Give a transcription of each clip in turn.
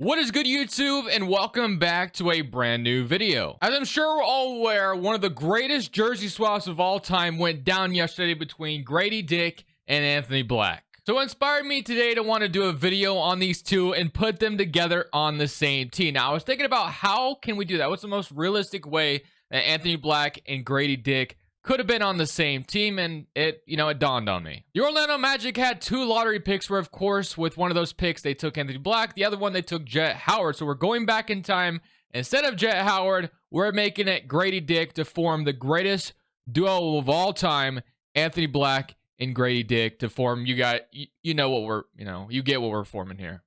What is good, YouTube, and welcome back to a brand new video. As I'm sure we're all aware, one of the greatest jersey swaps of all time went down yesterday between Gradey Dick and Anthony Black. So it inspired me today to want to do a video on these two and put them together on the same team. Now, I was thinking about how can we do that? What's the most realistic way that Anthony Black and Gradey Dick could have been on the same team, and it dawned on me. The Orlando Magic had two lottery picks where, of course, with one of those picks, they took Anthony Black. The other one, they took Jet Howard. So we're going back in time. Instead of Jet Howard, we're making it Gradey Dick to form the greatest duo of all time, Anthony Black and Gradey Dick to form. You get what we're forming here.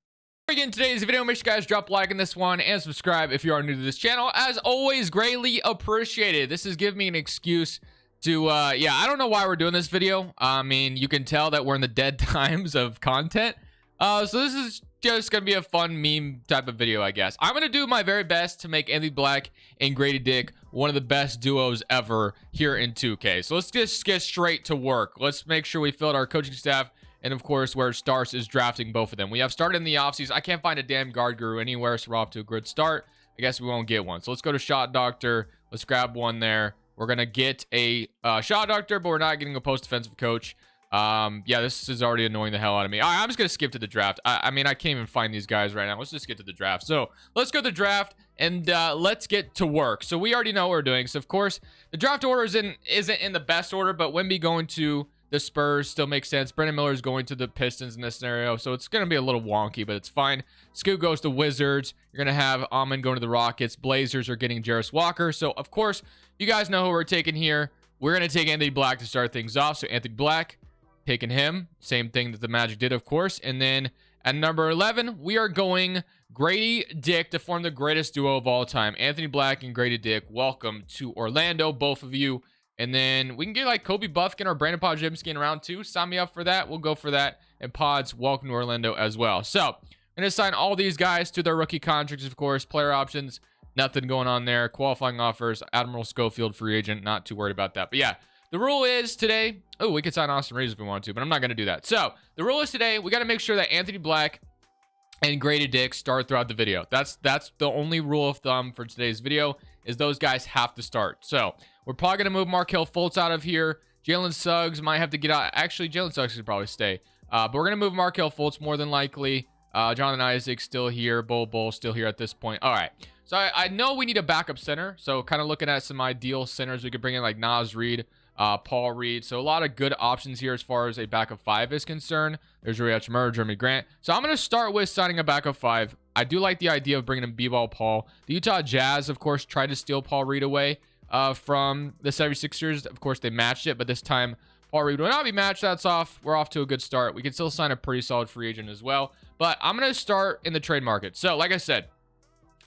Again, today's video, make sure you guys drop a like on this one and subscribe if you are new to this channel. As always, greatly appreciated. This is giving me an excuse to I don't know why we're doing this video. I mean, you can tell that we're in the dead times of content, so this is just gonna be a fun meme type of video, I guess. I'm gonna do my very best to make Anthony Black and Gradey Dick one of the best duos ever here in 2K. So let's just get straight to work. Let's make sure we fill out our coaching staff, and of course where starts is drafting both of them. We have started in the offseason. I can't find a damn guard guru anywhere, so we're off to a good start. I guess we won't get one, so let's go to Shot Doctor. Let's grab one there. We're going to get a shot doctor, but we're not getting a post-defensive coach. Yeah, this is already annoying the hell out of me. I'm just going to skip to the draft. I mean, I can't even find these guys right now. Let's just get to the draft. So let's go to the draft, and let's get to work. So we already know what we're doing. So, of course, the draft order isn't in the best order, but Wemby going to the Spurs still makes sense. Brandon Miller is going to the Pistons in this scenario, so it's going to be a little wonky, but it's fine. Scoot goes to Wizards. You're going to have Amon going to the Rockets. Blazers are getting Jarris Walker. So, of course, you guys know who we're taking here. We're going to take Anthony Black to start things off. So, Anthony Black, picking him. Same thing that the Magic did, of course. And then at number 11, we are going Gradey Dick to form the greatest duo of all time. Anthony Black and Gradey Dick, welcome to Orlando, both of you. And then we can get like Kobe Buffkin or Brandon Podjemski in round 2. Sign me up for that. We'll go for that. And Pods, welcome to Orlando as well. So I'm going to assign all these guys to their rookie contracts, of course. Player options, nothing going on there. Qualifying offers, Admiral Schofield, free agent. Not too worried about that. But yeah, the rule is today. Oh, we could sign Austin Reeves if we want to, but I'm not going to do that. So the rule is today, we got to make sure that Anthony Black and Gradey Dick start throughout the video. That's the only rule of thumb for today's video, is those guys have to start. So we're probably going to move Markelle Fultz out of here. Jalen Suggs might have to get out. Actually, Jalen Suggs could probably stay. But we're going to move Markelle Fultz more than likely. Jonathan Isaac still here. Bull still here at this point. All right. So I know we need a backup center. So kind of looking at some ideal centers. We could bring in like Naz Reid, Paul Reed. So a lot of good options here as far as a backup 5 is concerned. There's Rui Hachimura, Jeremy Grant. So I'm going to start with signing a backup 5. I do like the idea of bringing in B-Ball Paul. The Utah Jazz, of course, tried to steal Paul Reed away from the 76ers. Of course, they matched it, but this time Paul Reed will not be matched. That's off. We're off to a good start. We can still sign a pretty solid free agent as well. But I'm going to start in the trade market. So, like I said,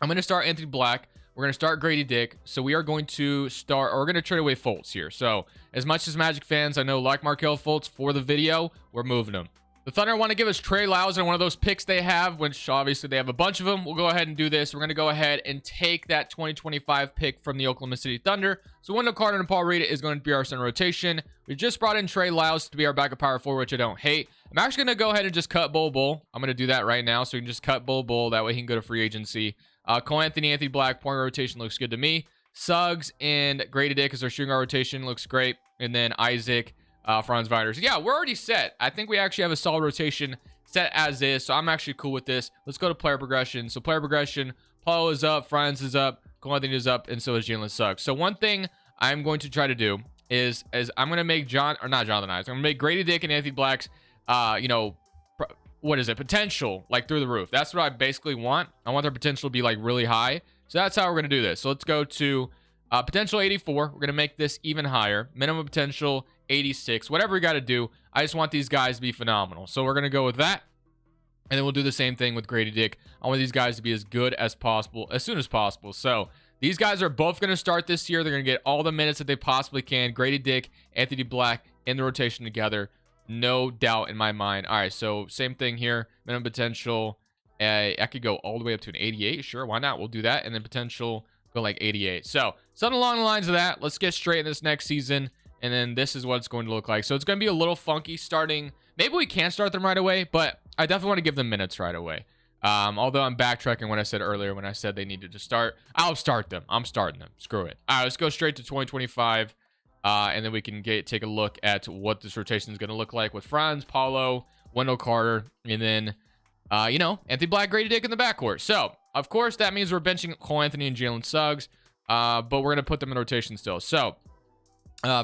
I'm going to start Anthony Black. We're going to start Gradey Dick. So we are going to start, or we're going to trade away Fultz here. So as much as Magic fans I know like Markelle Fultz for the video, we're moving him. The Thunder want to give us Trey Lyles and one of those picks they have, which obviously they have a bunch of them. We'll go ahead and do this. We're going to go ahead and take that 2025 pick from the Oklahoma City Thunder. So Wendell Carter and Paul Reed is going to be our center rotation. We just brought in Trey Lyles to be our backup power forward, which I don't hate. I'm actually going to go ahead and just cut Bull. I'm going to do that right now. So we can just cut Bull. That way he can go to free agency. Cole Anthony Black, point rotation looks good to me. Suggs and Gradey Dick as our shooting guard rotation looks great. And then Isaac, Franz Wagner. So yeah, we're already set. I think we actually have a solid rotation set as is. So I'm actually cool with this. Let's go to player progression. So player progression, Paul is up, Franz is up, Cole Anthony is up, and so is Jalen Suggs. So one thing I'm going to try to do is I'm going to make I'm going to make Gradey Dick and Anthony Black's, potential like through the roof. That's what I basically want. I want their potential to be like really high. So that's how we're going to do this. So let's go to potential 84. We're going to make this even higher. Minimum potential 86. Whatever we got to do. I just want these guys to be phenomenal. So we're going to go with that. And then we'll do the same thing with Gradey Dick. I want these guys to be as good as possible, as soon as possible. So these guys are both going to start this year. They're going to get all the minutes that they possibly can. Gradey Dick, Anthony Black in the rotation together. No doubt in my mind. All right, so same thing here. Minimum potential. I could go all the way up to an 88. Sure, why not? We'll do that. And then potential, go like 88. So something along the lines of that. Let's get straight in this next season. And then this is what it's going to look like. So it's going to be a little funky starting. Maybe we can't start them right away, but I definitely want to give them minutes right away. Although I'm backtracking what I said earlier when I said they needed to start. I'll start them. I'm starting them. Screw it. All right, let's go straight to 2025. And then we can take a look at what this rotation is going to look like with Franz, Paulo, Wendell Carter, and then, Anthony Black, Gradey Dick in the backcourt. So, of course, that means we're benching Cole Anthony and Jalen Suggs, but we're going to put them in rotation still. So,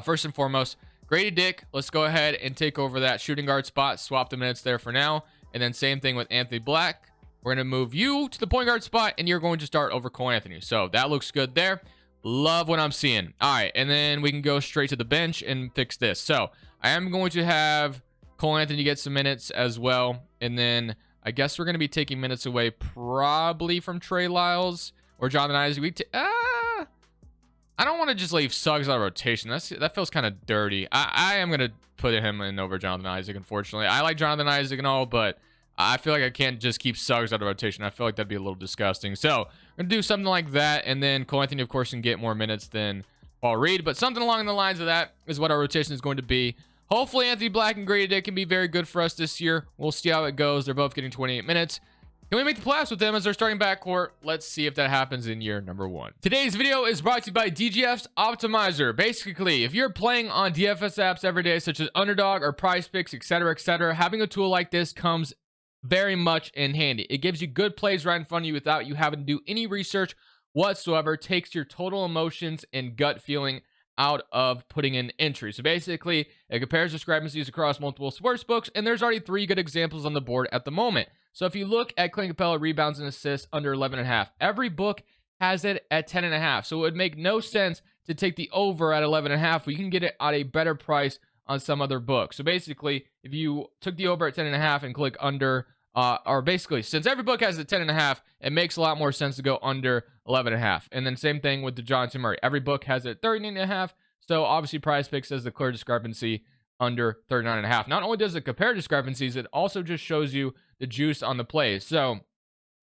first and foremost, Gradey Dick, let's go ahead and take over that shooting guard spot, swap the minutes there for now, and then same thing with Anthony Black. We're going to move you to the point guard spot, and you're going to start over Cole Anthony. So, that looks good there. Love what I'm seeing. All right, and then we can go straight to the bench and fix this. So, I am going to have Cole Anthony get some minutes as well, and then I guess we're going to be taking minutes away probably from Trey Lyles or Jonathan Isaac. I don't want to just leave Suggs out of rotation. That feels kind of dirty. I am going to put him in over Jonathan Isaac, unfortunately. I like Jonathan Isaac and all, but I feel like I can't just keep Suggs out of rotation. I feel like that'd be a little disgusting. So, we're going to do something like that, and then Cole Anthony, of course, can get more minutes than Paul Reed, but something along the lines of that is what our rotation is going to be. Hopefully, Anthony Black and Gradey Dick can be very good for us this year. We'll see how it goes. They're both getting 28 minutes. Can we make the playoffs with them as our starting backcourt? Let's see if that happens in year number 1. Today's video is brought to you by DGF's Optimizer. Basically, if you're playing on DFS apps every day, such as Underdog or Prize Picks, etc., having a tool like this comes very much in handy. It gives you good plays right in front of you without you having to do any research whatsoever. Takes your total emotions and gut feeling out of putting in entries. So basically, it compares discrepancies across multiple sports books, and there's already 3 good examples on the board at the moment. So if you look at Clint Capella rebounds and assists under 11.5, every book has it at 10.5. So it would make no sense to take the over at 11.5. We can get it at a better price on some other book. So basically, if you took the over at 10.5 and click under, or basically, since every book has a 10.5, it makes a lot more sense to go under 11.5. And then same thing with the Dejounte Murray. Every book has it 39.5. So obviously, Prize Picks says the clear discrepancy under 39.5. Not only does it compare discrepancies, it also just shows you the juice on the plays. So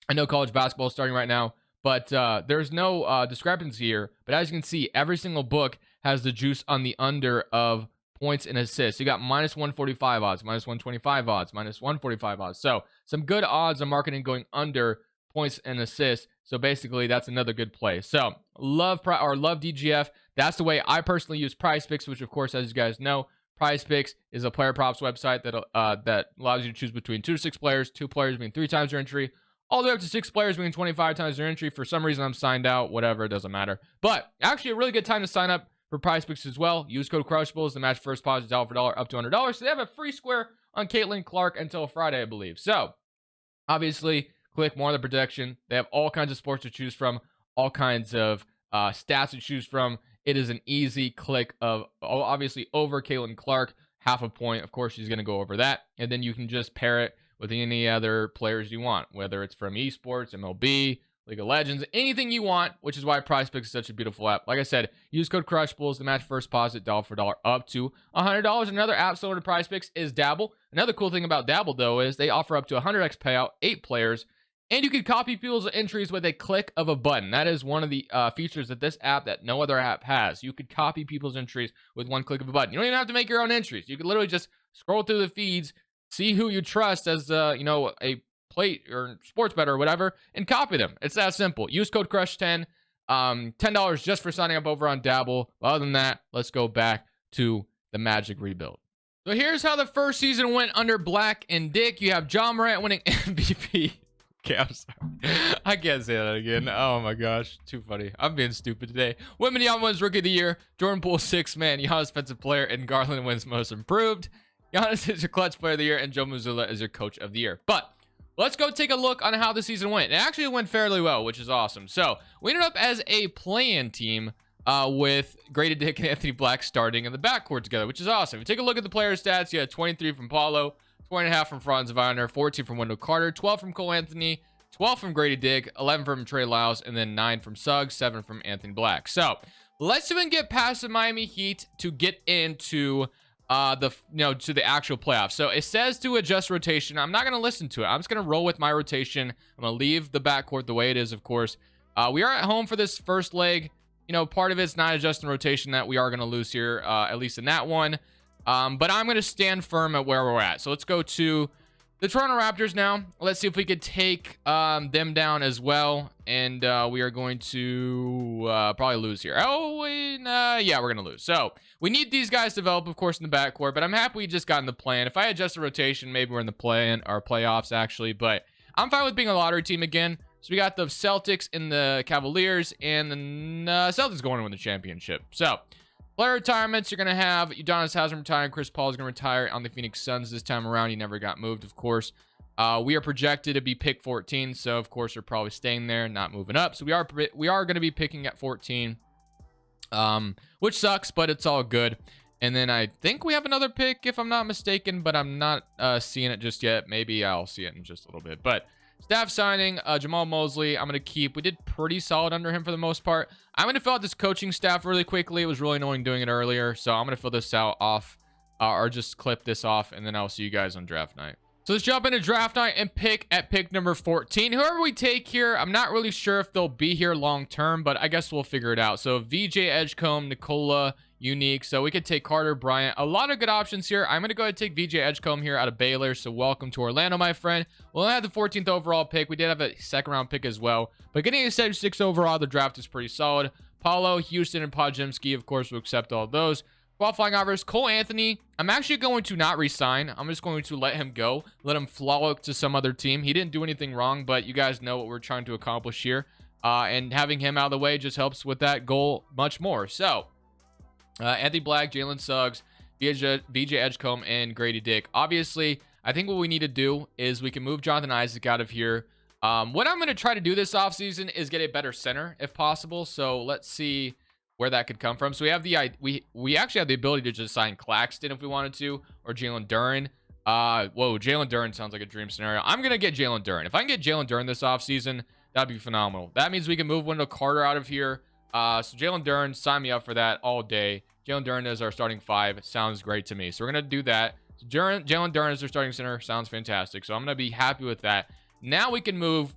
I know college basketball is starting right now, but there's no discrepancy here. But as you can see, every single book has the juice on the under of points and assists. You got minus 145 odds, minus 125 odds, minus 145 odds. So some good odds on marketing going under points and assists. So basically, that's another good play. So love DGF. That's the way I personally use Prize Picks, which of course, as you guys know, Prize Picks is a player props website that allows you to choose between 2 to 6 players. 2 players mean 3 times your entry, all the way up to 6 players meaning 25 times your entry. For some reason, I'm signed out. Whatever, it doesn't matter. But actually, a really good time to sign up for Prize Picks as well. Use code Crushables to match first deposit dollar for dollar up to $100. So they have a free square on Caitlin Clark until Friday, I believe. So obviously, click more on the protection. They have all kinds of sports to choose from, all kinds of stats to choose from. It is an easy click of obviously over Caitlin Clark, half a point. Of course, she's going to go over that. And then you can just pair it with any other players you want, whether it's from esports, MLB, League of Legends, anything you want, which is why Prize Picks is such a beautiful app. Like I said, use code Crushables to match first deposit dollar for dollar up to $100. Another app similar to Prize Picks is Dabble. Another cool thing about Dabble, though, is they offer up to 100x payout, 8 players, and you can copy people's entries with a click of a button. That is one of the features of this app that no other app has. You could copy people's entries with one click of a button. You don't even have to make your own entries. You can literally just scroll through the feeds, see who you trust as a plate or sports better or whatever, and copy them. It's that simple. Use code CRUSH10, $10 just for signing up over on Dabble. Other than that, let's go back to the Magic rebuild. So here's how the first season went under Black and Dick. You have John Morant winning MVP. Okay, I'm sorry. I can't say that again. Oh my gosh, too funny. I'm being stupid today. Wembanyama wins Rookie of the Year. Jordan Poole 6th man. Giannis Defensive Player, and Garland wins Most Improved. Giannis is your Clutch Player of the Year, and Joe Mazzulla is your Coach of the Year. But let's go take a look on how the season went. It actually went fairly well, which is awesome. So we ended up as a play-in team with Gradey Dick and Anthony Black starting in the backcourt together, which is awesome. If you take a look at the player stats, you had 23 from Paulo, 20.5 from Franz Wagner, 14 from Wendell Carter, 12 from Cole Anthony, 12 from Gradey Dick, 11 from Trey Lyles, and then 9 from Suggs, 7 from Anthony Black. So let's even get past the Miami Heat to get into to the actual playoffs. So it says to adjust rotation. I'm not going to listen to it. I'm just going to roll with my rotation. I'm going to leave the backcourt the way it is, of course. We are at home for this first leg. Part of it's not adjusting rotation that we are going to lose here, at least in that one. But I'm going to stand firm at where we're at. So let's go to the Toronto Raptors now. Let's see if we could take them down as well. And we are going to probably lose here. Oh, yeah, we're going to lose. So we need these guys to develop, of course, in the backcourt. But I'm happy we just got in the plan. If I had just a rotation, maybe we're in the play-in or playoffs, actually. But I'm fine with being a lottery team again. So we got the Celtics and the Cavaliers. And the Celtics going to win the championship. So player retirements, you're going to have Udonis Haslem retiring. Chris Paul is going to retire on the Phoenix Suns this time around. He never got moved, of course. We are projected to be pick 14, so of course we're probably staying there, not moving up. So we are going to be picking at 14, which sucks, but it's all good. And then I think we have another pick, if I'm not mistaken, but I'm not seeing it just yet. Maybe I'll see it in just a little bit. But staff signing, Jamal Mosley, I'm going to keep. We did pretty solid under him for the most part. I'm going to fill out this coaching staff really quickly. It was really annoying doing it earlier, so I'm going to fill this out off, or just clip this off, and then I'll see you guys on draft night. So let's jump into draft night and pick at pick number 14. Whoever we take here, I'm not really sure if they'll be here long term, but I guess we'll figure it out. So VJ Edgecombe, Nikola, Unique. So we could take Carter Bryant. A lot of good options here. I'm going to go ahead and take VJ Edgecombe here out of Baylor. So welcome to Orlando, my friend. We'll have the 14th overall pick. We did have a second round pick as well. But getting a 76 overall, the draft is pretty solid. Paulo, Houston, and Podziemski, of course, will accept all of those. Qualifying offers, Cole Anthony, I'm actually going to not resign. I'm just going to let him go. Let him frolic to some other team. He didn't do anything wrong, but you guys know what we're trying to accomplish here. And having him out of the way just helps with that goal much more. So, Anthony Black, Jalen Suggs, VJ Edgecombe, and Gradey Dick. Obviously, I think what we need to do is we can move Jonathan Isaac out of here. What I'm going to try to do this offseason is get a better center if possible. So, let's see where that could come from. So we have we actually have the ability to just sign Claxton if we wanted to, or Jalen Duren. Whoa, Jalen Duren sounds like a dream scenario. I'm gonna get Jalen Duren. If I can get Jalen Duren this offseason, that'd be phenomenal. That means we can move Wendell Carter out of here. So Jalen Duren, sign me up for that all day. Jalen Duren is our starting 5. Sounds great to me. So we're gonna do that. So Jalen Duren is our starting center. Sounds fantastic. So I'm gonna be happy with that. Now we can move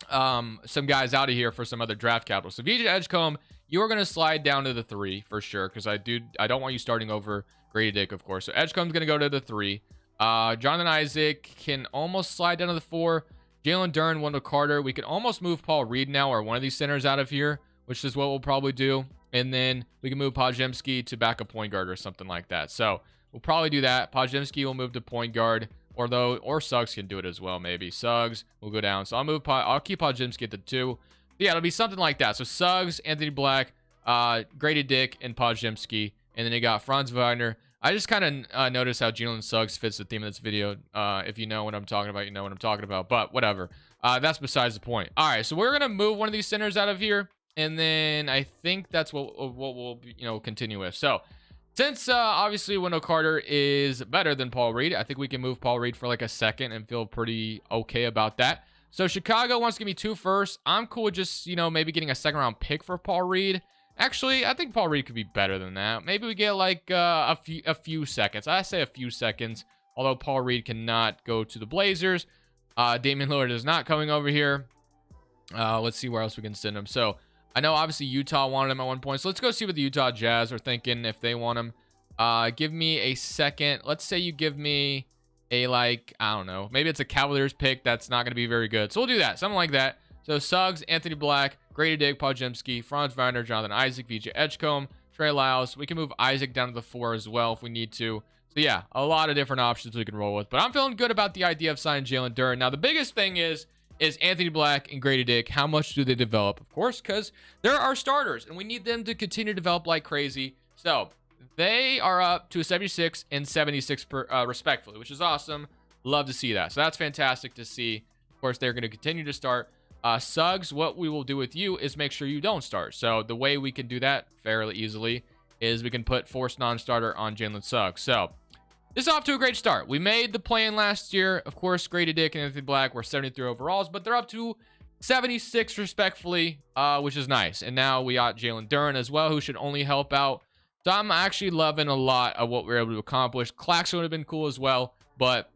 some guys out of here for some other draft capital. So VJ Edgecombe, you are going to slide down to the 3 for sure, because I don't want you starting over Gradey Dick, of course. So Edgecombe's going to go to the 3. Jonathan Isaac can almost slide down to the 4. Jalen Duren, Wendell Carter. We can almost move Paul Reed now, or one of these centers out of here, which is what we'll probably do. And then we can move Podziemski to backup point guard or something like that. So we'll probably do that. Podziemski will move to point guard, or Suggs can do it as well. Maybe Suggs will go down. So I'll keep Podziemski at the 2. Yeah, it'll be something like that. So Suggs, Anthony Black, Gradey Dick, and Podziemski. And then you got Franz Wagner. I just kind of noticed how Jalen Suggs fits the theme of this video. If you know what I'm talking about, you know what I'm talking about. But whatever. That's besides the point. All right, so we're going to move one of these centers out of here. And then I think that's what we'll continue with. So since obviously Wendell Carter is better than Paul Reed, I think we can move Paul Reed for like a second and feel pretty okay about that. So Chicago wants to give me 2 firsts. I'm cool with just, maybe getting a second round pick for Paul Reed. Actually, I think Paul Reed could be better than that. Maybe we get like a few seconds. I say a few seconds, although Paul Reed cannot go to the Blazers. Damian Lillard is not coming over here. Let's see where else we can send him. So I know obviously Utah wanted him at one point. So let's go see what the Utah Jazz are thinking if they want him. Give me a second. Let's say you give me a, I don't know, maybe it's a Cavaliers pick that's not going to be very good. So we'll do that, something like that. So Suggs, Anthony Black, Gradey Dick, Podziemski, Franz Wagner, Jonathan Isaac, VJ Edgecombe, Trey Lyles. We can move Isaac down to the 4 as well if we need to. So yeah, a lot of different options we can roll with. But I'm feeling good about the idea of signing Jalen Duren. Now the biggest thing is Anthony Black and Gradey Dick. How much do they develop? Of course, because they're our starters, and we need them to continue to develop like crazy. So they are up to a 76 and 76 respectfully, which is awesome. Love to see that. So that's fantastic to see. Of course, they're going to continue to start. Suggs, what we will do with you is make sure you don't start. So the way we can do that fairly easily is we can put forced non-starter on Jalen Suggs. So this is off to a great start. We made the play-in last year. Of course, Gradey Dick and Anthony Black were 73 overalls, but they're up to 76 respectfully, which is nice. And now we got Jalen Duren as well, who should only help out. So I'm actually loving a lot of what we're able to accomplish. Claxton would have been cool as well, but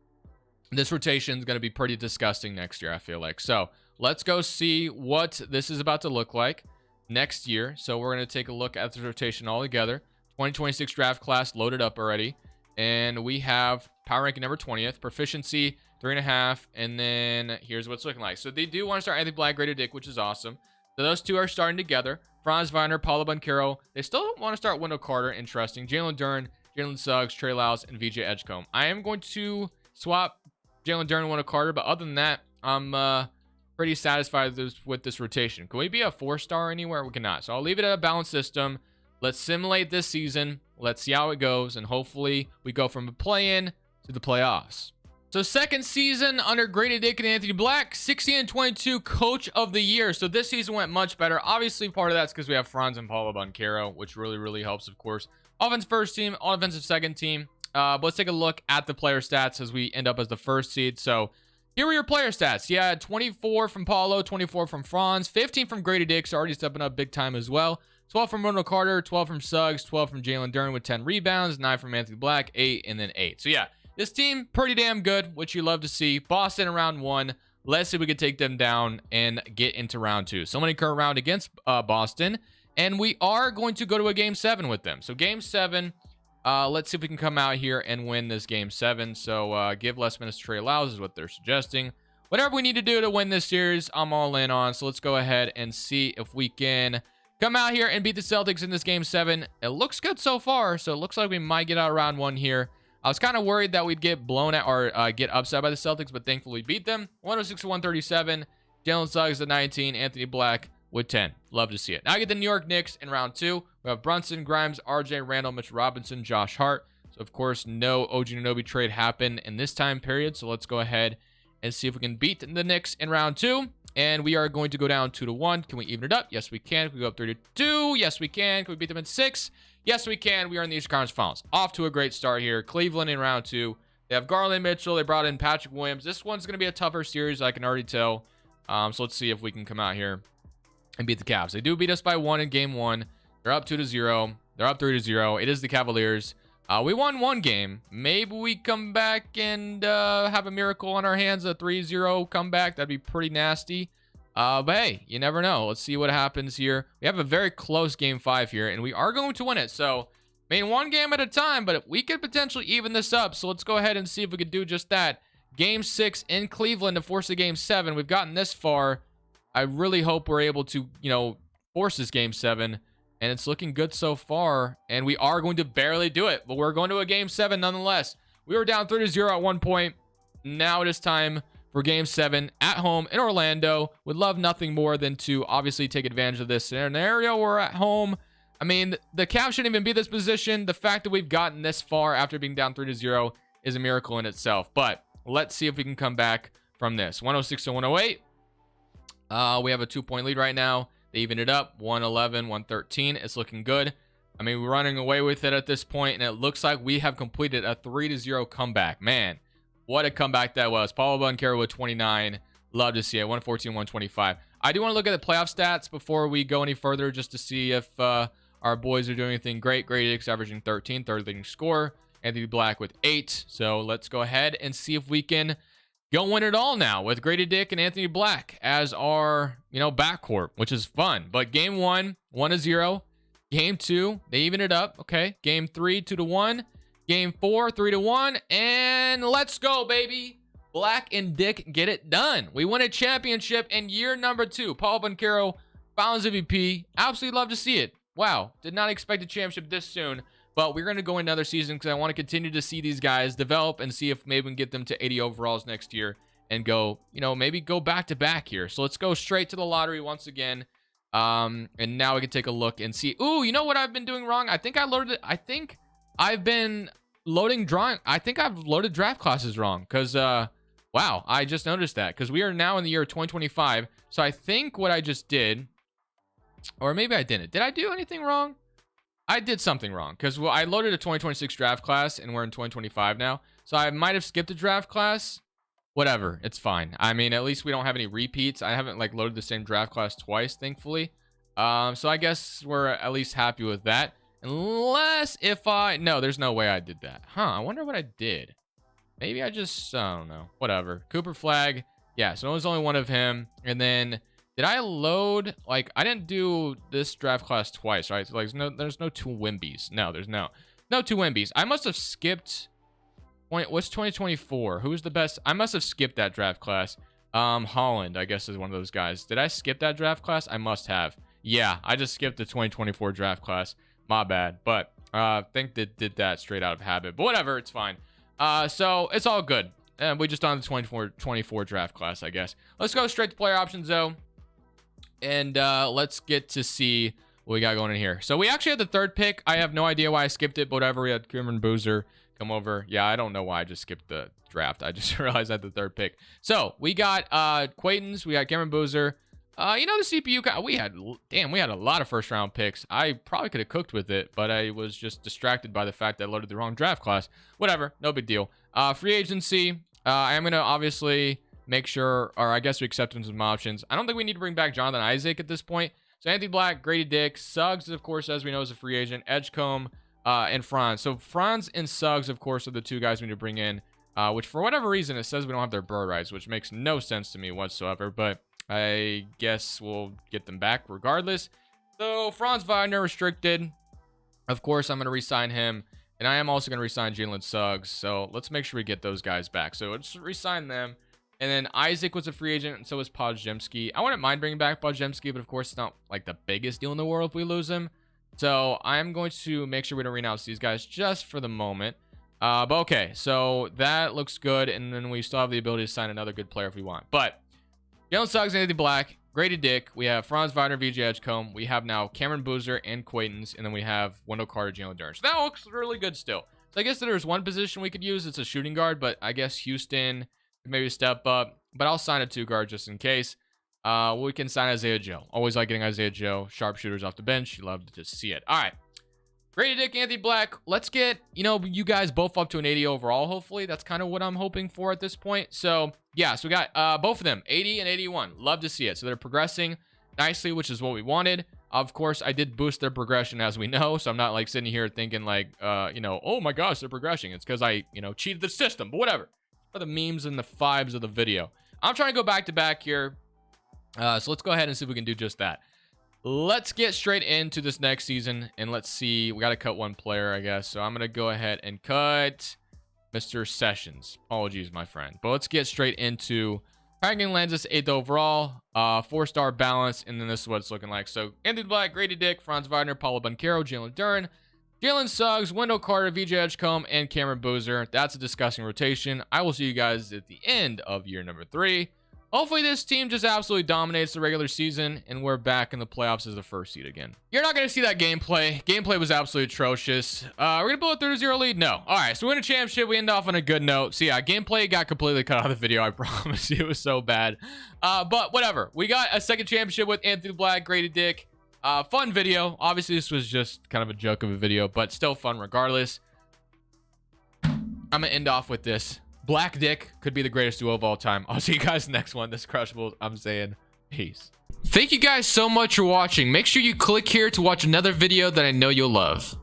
this rotation is going to be pretty disgusting next year, I feel like. So let's go see what this is about to look like next year. So we're going to take a look at the rotation all together. 2026 draft class loaded up already. And we have Power ranking number 20th. Proficiency 3.5. And then here's what it's looking like. So they do want to start Anthony Black, Gradey Dick, which is awesome. So those two are starting together. Franz Wagner, Paulo Banchero. They still want to start Wendell Carter. Interesting. Jalen Duren, Jalen Suggs, Trey Lyles, and VJ Edgecombe. I am going to swap Jalen Duren and Wendell Carter, but other than that, I'm pretty satisfied with this rotation. Can we be a 4-star anywhere? We cannot. So I'll leave it at a balanced system. Let's simulate this season. Let's see how it goes, and hopefully we go from a play-in to the playoffs. So second season under Gradey Dick and Anthony Black, 16-22 Coach of the Year. So this season went much better. Obviously, part of that's because we have Franz and Paulo Banchero, which really helps, of course. Offense first team, offensive second team. But let's take a look at the player stats as we end up as the first seed. So here are your player stats. Yeah, 24 from Paulo, 24 from Franz, 15 from Gradey Dick, so already stepping up big time as well. 12 from Wendell Carter, 12 from Suggs, 12 from Jalen Duren with 10 rebounds, 9 from Anthony Black, 8, and then 8. So yeah, this team, pretty damn good, which you love to see. Boston in round 1. Let's see if we can take them down and get into round 2. So many current round against Boston, and we are going to go to a game 7 with them. So game 7, let's see if we can come out here and win this game 7. So give less minutes to Trey Lyles is what they're suggesting. Whatever we need to do to win this series, I'm all in on. So let's go ahead and see if we can come out here and beat the Celtics in this game 7. It looks good so far, so it looks like we might get out of round 1 here. I was kind of worried that we'd get blown out or get upset by the Celtics, but thankfully beat them. 106-137. Jalen Suggs at 19. Anthony Black with 10. Love to see it. Now I get the New York Knicks in round 2. We have Brunson, Grimes, RJ Randall, Mitch Robinson, Josh Hart. So, of course, no OG Anunoby trade happened in this time period. So let's go ahead and see if we can beat the Knicks in round 2. And we are going to go down 2-1. Can we even it up? Yes, we can. Can we go up 3-2? Yes, we can. Can we beat them in 6? Yes, we can. We are in the Eastern Conference Finals. Off to a great start here. Cleveland in round 2. They have Garland Mitchell. They brought in Patrick Williams. This one's going to be a tougher series, I can already tell. So let's see if we can come out here and beat the Cavs. They do beat us by 1 in game 1. They're up 2-0. They're up 3-0. It is the Cavaliers. We won 1 game. Maybe we come back and have a miracle on our hands, a 3-0 comeback. That'd be pretty nasty. But hey, you never know. Let's see what happens here. We have a very close game 5 here, and we are going to win it. So, I mean, 1 game at a time, but we could potentially even this up. So let's go ahead and see if we could do just that. Game 6 in Cleveland to force a game 7. We've gotten this far. I really hope we're able to, force this game 7. And it's looking good so far. And we are going to barely do it. But we're going to a game 7 nonetheless. We were down 3-0 at one point. Now it is time for game 7 at home in Orlando. Would love nothing more than to obviously take advantage of this scenario. We're at home. I mean, the Cavs shouldn't even be this position. The fact that we've gotten this far after being down 3-0 is a miracle in itself. But let's see if we can come back from this. 106-108. We have a 2-point lead right now. They even it up. 111, 113. It's looking good. I mean, we're running away with it at this point, and it looks like we have completed a 3-0 comeback. Man, what a comeback that was. Paulo Banchero with 29. Love to see it. 114, 125. I do want to look at the playoff stats before we go any further, just to see if our boys are doing anything great. Gradey Dick's averaging 13, third leading scorer. Anthony Black with 8. So let's go ahead and see if we can go win it all now with Gradey Dick and Anthony Black as our, backcourt, which is fun. But game 1, 1-0. Game 2, they even it up. Okay. Game 3, 2-1. Game 4, 3-1. And let's go, baby. Black and Dick get it done. We win a championship in year number 2. Paulo Banchero, Finals MVP. Absolutely love to see it. Wow. Did not expect a championship this soon. But we're going to go another season because I want to continue to see these guys develop and see if maybe we can get them to 80 overalls next year and go, maybe go back to back here. So let's go straight to the lottery once again. And now we can take a look and see. Ooh, you know what I've been doing wrong? I think I've been loading drawing. I think I've loaded draft classes wrong because, wow, I just noticed that because we are now in the year 2025. So I think what I just did, or maybe I didn't. Did I do anything wrong? I did something wrong because I loaded a 2026 draft class and we're in 2025 now. So I might have skipped a draft class. Whatever. It's fine. I mean, at least we don't have any repeats. I haven't loaded the same draft class twice, thankfully. So I guess we're at least happy with that. Unless no, there's no way I did that. I wonder what I did. Maybe I don't know. Whatever. Cooper Flag. Yeah, so it was only one of him. And then did I load, I didn't do this draft class twice, right? So there's no two Wimbies. No, there's no two Wimbies. I must have skipped What's 2024? Who's the best? I must have skipped that draft class. Holland, I guess, is one of those guys. Did I skip that draft class? I must have. Yeah, I just skipped the 2024 draft class. My bad. But I think they did that straight out of habit. But whatever, it's fine. So it's all good. And we just on the 24 draft class, I guess. Let's go straight to player options, though. And let's get to see what we got going in here. So we actually had the third pick. I have no idea why I skipped it, but whatever. We had Cameron Boozer come over. Yeah, I don't know why I just skipped the draft. I just realized I had the third pick. So we got Quaitons. We got Cameron Boozer. You know, the CPU, we had a lot of first round picks. I probably could have cooked with it, but I was just distracted by the fact that I loaded the wrong draft class. Whatever, no big deal. Free agency, I am going to obviously make sure, or I guess we accept him some options. I don't think we need to bring back Jonathan Isaac at this point. So Anthony Black, Gradey Dick, Suggs, of course, as we know, is a free agent, Edgecombe, and Franz. So Franz and Suggs, of course, are the two guys we need to bring in, which for whatever reason, it says we don't have their bird rights, which makes no sense to me whatsoever, but I guess we'll get them back regardless. So Franz Wagner restricted. Of course, I'm going to re-sign him. And I am also going to re-sign Jalen Suggs. So let's make sure we get those guys back. So let's re-sign them. And then Isaac was a free agent, and so was Podziemski. I wouldn't mind bringing back Podziemski, but of course, it's not like the biggest deal in the world if we lose him. So I'm going to make sure we don't renounce these guys just for the moment. But okay, so that looks good. And then we still have the ability to sign another good player if we want. But Jalen Suggs, Anthony Black, Gradey Dick. We have Franz Wagner, VJ Edgecombe. We have now Cameron Boozer and Quaitons. And then we have Wendell Carter, Jalen Duren. So that looks really good still. So I guess there's one position we could use. It's a shooting guard. But I guess Houston could maybe step up. But I'll sign a 2-guard just in case. We can sign Isaiah Joe. Always like getting Isaiah Joe. Sharpshooters off the bench. You love to see it. All right. Gradey Dick, Anthony Black. Let's get, you guys both up to an 80 overall, hopefully. That's kind of what I'm hoping for at this point. So, yeah, so we got both of them, 80 and 81. Love to see it. So they're progressing nicely, which is what we wanted. Of course, I did boost their progression, as we know. So I'm not, like, sitting here thinking, like, oh, my gosh, they're progressing. It's because I, cheated the system. But whatever. For the memes and the vibes of the video. I'm trying to go back-to-back here. So let's go ahead and see if we can do just that. Let's get straight into this next season, and let's see. We got to cut one player, I guess. So I'm going to go ahead and cut Mr. Sessions. Apologies, my friend. But let's get straight into Dragon Lenses 8th overall, 4-star balance, and then this is what it's looking like. So Anthony Black, Gradey Dick, Franz Wagner, Paulo Banchero, Jalen Duren, Jalen Suggs, Wendell Carter, VJ Edgecombe, and Cameron Boozer. That's a disgusting rotation. I will see you guys at the end of year number 3. Hopefully this team just absolutely dominates the regular season and we're back in the playoffs as the first seed again. You're not going to see that gameplay. Gameplay was absolutely atrocious. We're going to blow a 3-0 lead? No. All right, so we win a championship. We end off on a good note. So yeah, gameplay got completely cut out of the video. I promise you, it was so bad. But whatever. We got a second championship with Anthony Black, Gradey Dick. Fun video. Obviously, this was just kind of a joke of a video, but still fun regardless. I'm going to end off with this. Black Dick could be the greatest duo of all time. I'll see you guys next one. This Crushables. I'm saying peace. Thank you guys so much for watching. Make sure you click here to watch another video that I know you'll love.